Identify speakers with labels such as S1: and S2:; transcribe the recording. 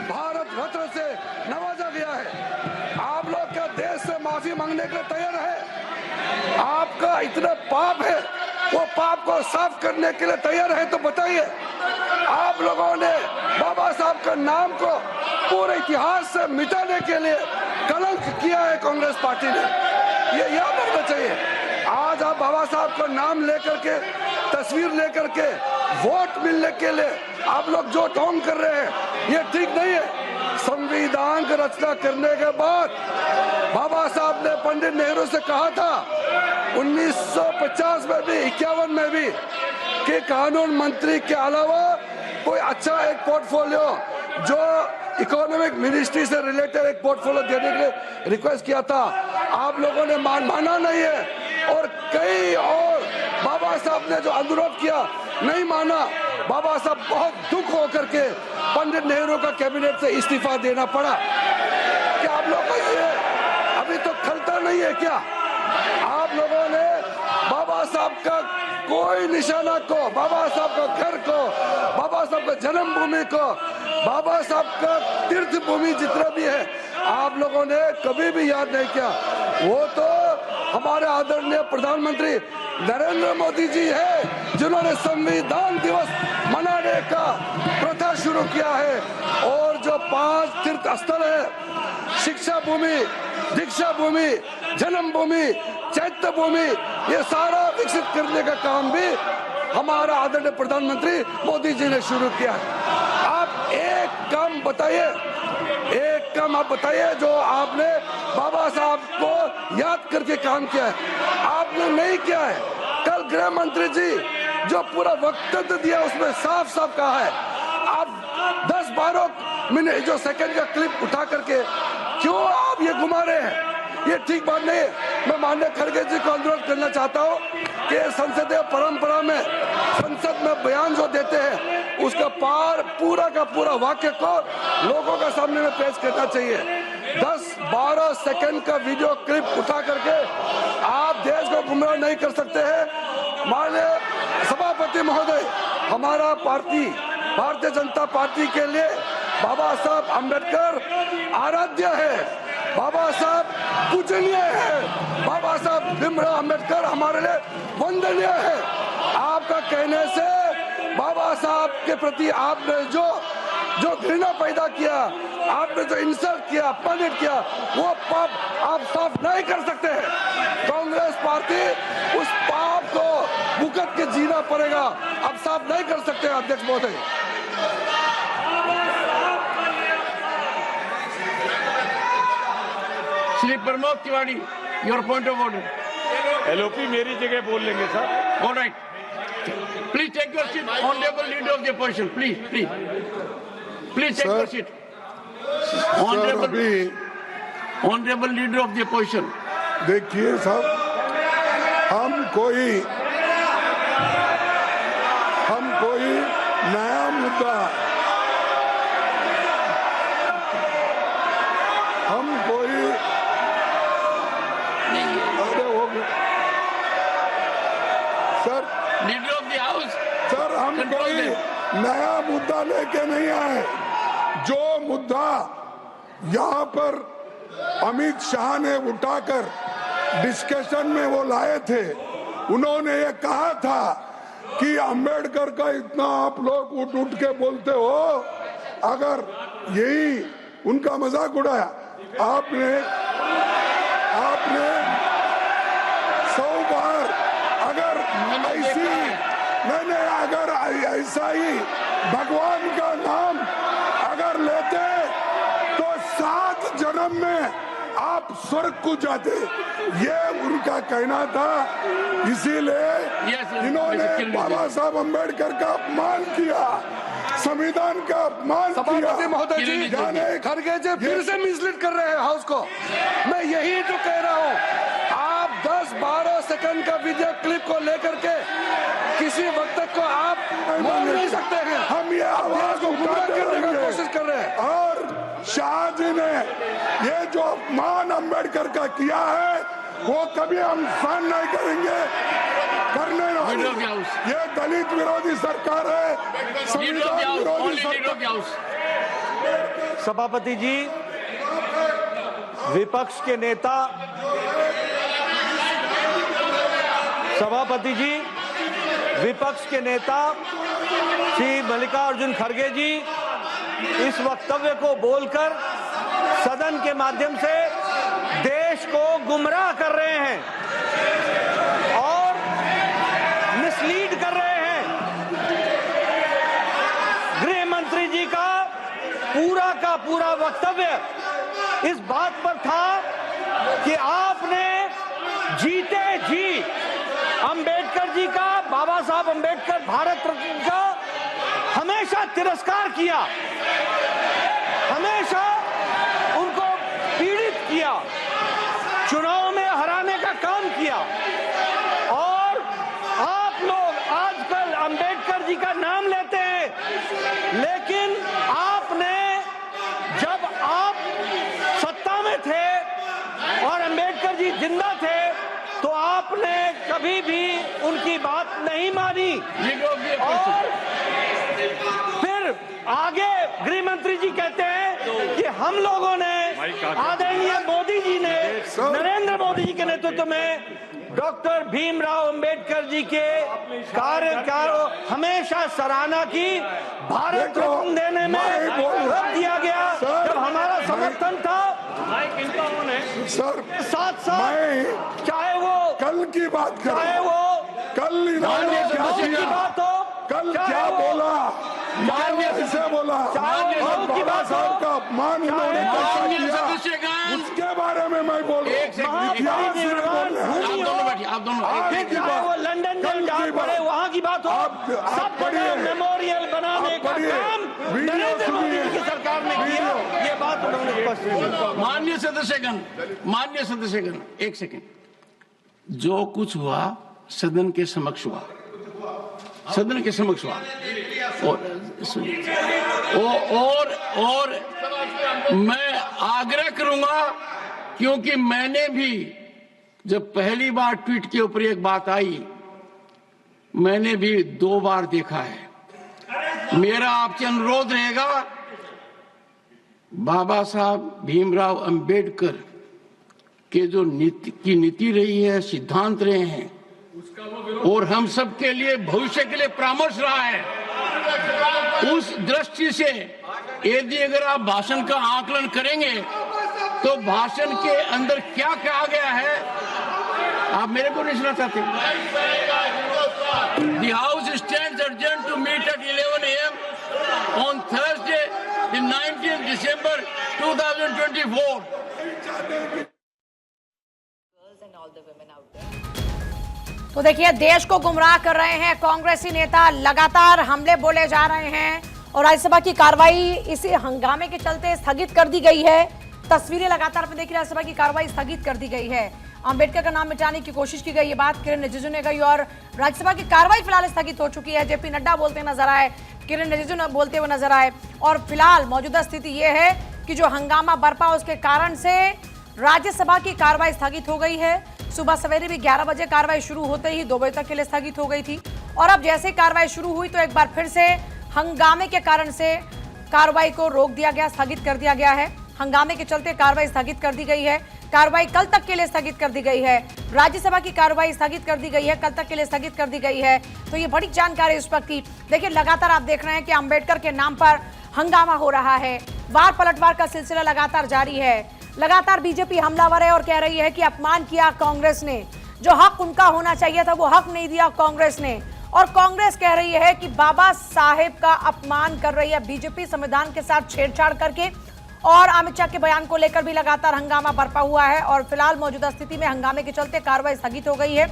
S1: भारत रत्न से नवाजा गया है। आप लोग क्या देश से माफी मांगने के लिए तैयार है? आपका इतना पाप है, वो पाप को साफ करने के लिए तैयार है तो बताइए। आप लोगों ने बाबा साहब का नाम को पूरे इतिहास से मिटाने के लिए कलंक किया है कांग्रेस पार्टी ने, ये याद रखना चाहिए। आज आप बाबा साहब का नाम लेकर के, तस्वीर लेकर के वोट मिलने के लिए आप लोग जो ढोंग कर रहे हैं, ये ठीक नहीं है। संविधान की रचना करने के बाद बाबा साहब ने पंडित नेहरू से कहा था 1950 में भी, 51 में भी, कि कानून मंत्री के अलावा कोई अच्छा एक पोर्टफोलियो जो इकोनॉमिक मिनिस्ट्री से रिलेटेड एक पोर्टफोलियो देने के लिए रिक्वेस्ट किया था। आप लोगों ने माना नहीं है, और कई और बाबा साहब ने जो अनुरोध किया नहीं माना। बाबा साहब बहुत दुख होकर के पंडित नेहरू का कैबिनेट से इस्तीफा देना पड़ा। क्या आप लोग को ये अभी तो खलता नहीं है क्या? आप लोगों ने बाबा साहब का कोई निशाना को, बाबा साहब का घर को, बाबा साहब का जन्मभूमि को, बाबा साहब का तीर्थ भूमि जितना भी है, आप लोगों ने कभी भी याद नहीं किया। वो तो हमारे आदरणीय प्रधानमंत्री नरेंद्र मोदी जी है जिन्होंने संविधान दिवस मनाने का प्रथा शुरू किया है, और जो 5 तीर्थ स्थल है, शिक्षा भूमि, दीक्षा भूमि, जन्म भूमि, चैत्य भूमि, ये सारा विकसित करने का काम भी हमारा आदरणीय प्रधानमंत्री मोदी जी ने शुरू किया है। आप एक काम बताइए, एक काम आप बताइए जो आपने बाबा साहब को याद करके काम किया है। आपने नहीं किया है। कल गृह मंत्री जी जो पूरा वक्तव्य दिया उसमें साफ साफ कहा है। आप 10-12 मिनट जो सेकंड का क्लिप उठा करके क्यों आप ये घुमा रहे हैं? ये ठीक बात नहीं है। मैं माननीय खड़गे जी को अनुरोध करना चाहता हूँ कि संसदीय परंपरा में संसद में बयान जो देते हैं उसका पूरा का पूरा वाक्य को लोगों के सामने में पेश करना चाहिए। 10-12 सेकंड का वीडियो क्लिप उठा करके आप देश को गुमराह नहीं कर सकते हैं। माननीय सभापति महोदय, हमारा पार्टी भारतीय जनता पार्टी के लिए बाबा साहब अम्बेडकर आराध्य है, बाबा साहब पूजनीय है, बाबा साहब भीमराव अम्बेडकर हमारे लिए वंदनीय है। आपका कहने से बाबा साहब के प्रति आपने जो घृणा पैदा किया, आपने जो इंसल्ट किया, अपमानित किया, वो पाप आप साफ नहीं कर सकते हैं। कांग्रेस पार्टी उस पाप को भुगत के जीना पड़ेगा। आप साफ नहीं कर सकते अध्यक्ष महोदय।
S2: Shri Pramod Tiwari, your point of order.
S3: LOP मेरी जगह बोल लेंगे sir.
S2: All right, please take your seat, honourable leader of the opposition, please take your seat. Honourable leader of the opposition.
S4: देखिए साहब, हम कोई नया मुद्दा, हम कोई sir
S2: leader of the house,
S4: sir हम कोई नया मुद्दा लेके नहीं आए। जो मुद्दा यहाँ पर अमित शाह ने उठाकर डिस्कशन में वो लाए थे, उन्होंने ये कहा था कि अंबेडकर का इतना आप लोग उठ के बोलते हो, अगर यही उनका मजाक उड़ाया आपने 100 बार, अगर ऐसी मैंने अगर ऐसा ही भगवान का नाम अगर लेते तो 7 जन्म में आप स्वर्ग को जाते, ये उनका कहना था। इसीलिए इन्होंने बाबा साहब अम्बेडकर का अपमान किया, संविधान का अपमान किया।
S1: महोदय जी, खड़गे जी फिर से मिसलीड कर रहे हैं हाउस को। मैं यही तो कह रहा हूँ, आप 10-12 सेकंड का वीडियो क्लिप को लेकर के किसी वक्त को आप मान नहीं सकते हैं।
S4: हम ये आवाज
S1: को गुमराह करने की कोशिश कर रहे हैं।
S4: और शाह जी ने ये जो अपमान अम्बेडकर का किया है वो कभी हम सहन नहीं करेंगे, करने नहीं। ये दलित विरोधी सरकार है, संविधान विरोधी सरकार।
S5: सभापति जी, विपक्ष के नेता श्री मल्लिकार्जुन खड़गे जी इस वक्तव्य को बोलकर सदन के माध्यम से देश को गुमराह कर रहे हैं और मिसलीड कर रहे हैं। गृह मंत्री जी का पूरा वक्तव्य इस बात पर था कि आपने जीते जी अंबेडकर जी का, बाबा साहब अंबेडकर भारत रत्न का हमेशा तिरस्कार किया, हमेशा उनको पीड़ित किया, चुनाव में हराने का काम किया। और आप लोग आजकल अंबेडकर जी का नाम लेते हैं, लेकिन आपने, जब आप सत्ता में थे और अंबेडकर जी जिंदा थे, तो आपने कभी भी उनकी बात नहीं मानी। और फिर आगे गृह मंत्री जी कहते हैं कि हम लोगों ने, आदरणीय मोदी जी ने, नरेंद्र मोदी जी के नेतृत्व में डॉक्टर भीमराव अंबेडकर जी के कार्य का हमेशा सराहना की, भारत रत्न देने में रोक दिया गया जब हमारा समर्थन था।
S4: सर,
S5: साथ चाहे वो
S4: कल की बात करें,
S5: चाहे वो
S4: कल इन्होंने क्या किया,
S5: बात हो,
S4: कल क्या बोला, कैसे बोला, और बाबा साहब का अपमान उन्होंने कैसा किया, उसके बारे में मैं बोल रहा हूँ।
S5: वो लंदन में जहाँ पड़े वहाँ की बात हो, सब जगह मेमोरियल बनाने का काम नरेंद्र मोदी जी की सरकार ने किया, ये बात उन्होंने स्पष्ट की।
S2: माननीय सदस्यगण, एक सेकंड। जो कुछ हुआ सदन के समक्ष हुआ, सदन के समक्ष हुआ। और मैं आग्रह करूंगा, क्योंकि मैंने भी जब पहली बार ट्वीट के ऊपर एक बात आई, मैंने भी 2 बार देखा है। मेरा आपसे अनुरोध रहेगा, बाबा साहब भीमराव अंबेडकर के जो नीति रही है, सिद्धांत रहे हैं, और हम सब के लिए भविष्य के लिए परामर्श रहा है, उस दृष्टि से यदि अगर आप भाषण का आकलन करेंगे तो भाषण के अंदर क्या कहा गया है, आप मेरे को नहीं सुना चाहते। The House stands adjourned to meet at 11 a.m. on Thursday, the 19th December 2024.
S6: तो देखिए, देश को गुमराह कर रहे हैं कांग्रेसी नेता, लगातार हमले बोले जा रहे हैं और राज्यसभा की कार्रवाई इसी हंगामे के चलते स्थगित कर दी गई है। तस्वीरें लगातार आप देखिए, राज्यसभा की कार्रवाई स्थगित कर दी गई है। अंबेडकर का नाम मिटाने की कोशिश की गई, ये बात किरण रिजिजू ने कही और राज्यसभा की कार्रवाई फिलहाल स्थगित हो चुकी है। जेपी नड्डा बोलते नजर आए, किरण रिजिजू बोलते हुए नजर आए और फिलहाल मौजूदा स्थिति ये है कि जो हंगामा बरपा उसके कारण से राज्यसभा की कार्रवाई स्थगित हो गई है। सुबह सवेरे भी 11 बजे कार्रवाई शुरू होते ही 2 बजे तक के लिए स्थगित हो गई थी और अब जैसे कार्रवाई शुरू हुई तो एक बार फिर से हंगामे के कारण से कार्रवाई को रोक दिया गया, स्थगित कर दिया गया है। हंगामे के चलते कार्रवाई स्थगित कर दी गई है। कार्रवाई कल तक के लिए स्थगित कर दी गई है। राज्यसभा की कार्रवाई स्थगित कर दी गई है, कल तक के लिए स्थगित कर दी गई है। तो ये बड़ी जानकारी इस वक्त की। देखिए, लगातार आप देख रहे हैं कि अंबेडकर के नाम पर हंगामा हो रहा है, वार पलटवार का सिलसिला लगातार जारी है। लगातार बीजेपी हमलावर है और कह रही है कि अपमान किया कांग्रेस ने, जो हक उनका होना चाहिए था वो हक नहीं दिया कांग्रेस ने। और कांग्रेस कह रही है कि बाबा साहेब का अपमान कर रही है बीजेपी, संविधान के साथ छेड़छाड़ करके। और अमित शाह के बयान को लेकर भी लगातार हंगामा बरपा हुआ है और फिलहाल मौजूदा स्थिति में हंगामे के चलते कार्रवाई स्थगित हो गई है।